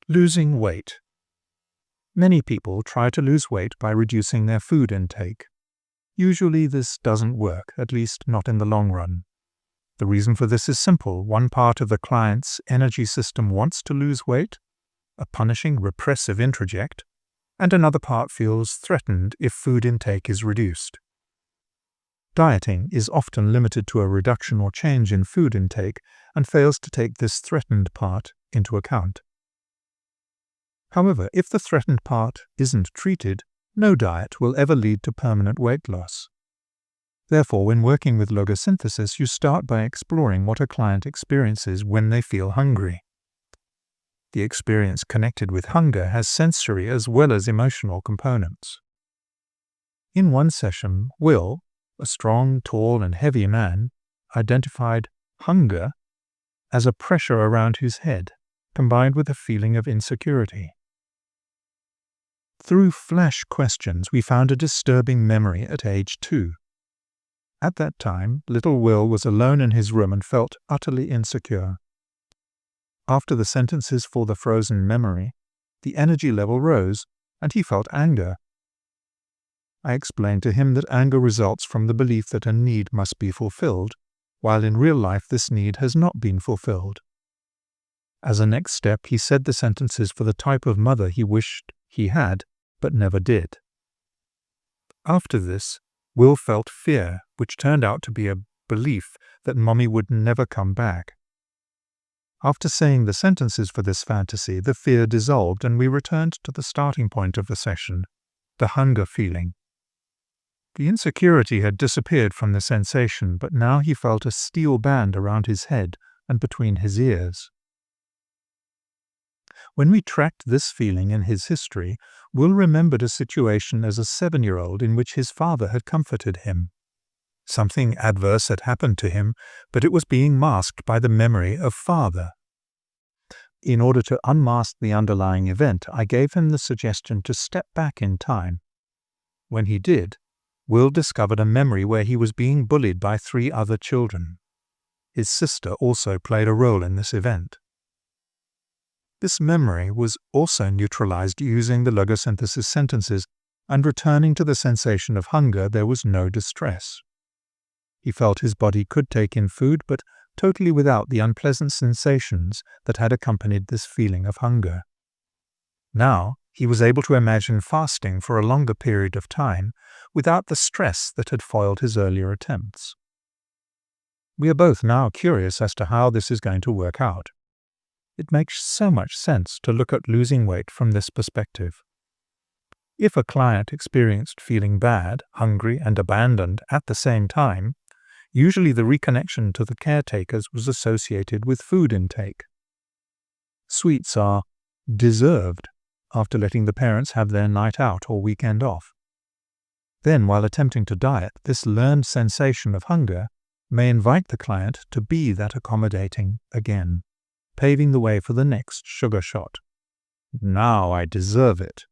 Losing weight. Many people try to lose weight by reducing their food intake. Usually this doesn't work, at least not in the long run. The reason for this is simple. One part of the client's energy system wants to lose weight, a punishing, repressive introject, and another part feels threatened if food intake is reduced. Dieting is often limited to a reduction or change in food intake and fails to take this threatened part into account. However, if the threatened part isn't treated, no diet will ever lead to permanent weight loss. Therefore, when working with logosynthesis, you start by exploring what a client experiences when they feel hungry. The experience connected with hunger has sensory as well as emotional components. In one session, Will, a strong, tall, and heavy man, identified hunger as a pressure around his head, combined with a feeling of insecurity. Through flash questions, we found a disturbing memory at age 2. At that time, little Will was alone in his room and felt utterly insecure. After the sentences for the frozen memory, the energy level rose, and he felt anger. I explained to him that anger results from the belief that a need must be fulfilled, while in real life this need has not been fulfilled. As a next step, he said the sentences for the type of mother he wished he had, but never did. After this, Will felt fear, which turned out to be a belief that Mommy would never come back. After saying the sentences for this fantasy, the fear dissolved and we returned to the starting point of the session, the hunger feeling. The insecurity had disappeared from the sensation, but now he felt a steel band around his head and between his ears. When we tracked this feeling in his history, Will remembered a situation as a 7-year-old in which his father had comforted him. Something adverse had happened to him, but it was being masked by the memory of father. In order to unmask the underlying event, I gave him the suggestion to step back in time. When he did, Will discovered a memory where he was being bullied by 3 other children. His sister also played a role in this event. This memory was also neutralized using the logosynthesis sentences, and returning to the sensation of hunger, there was no distress. He felt his body could take in food, but totally without the unpleasant sensations that had accompanied this feeling of hunger. Now, he was able to imagine fasting for a longer period of time without the stress that had foiled his earlier attempts. We are both now curious as to how this is going to work out. It makes so much sense to look at losing weight from this perspective. If a client experienced feeling bad, hungry, and abandoned at the same time, usually the reconnection to the caretakers was associated with food intake. Sweets are deserved after letting the parents have their night out or weekend off. Then, while attempting to diet, this learned sensation of hunger may invite the client to be that accommodating again, paving the way for the next sugar shot. Now I deserve it.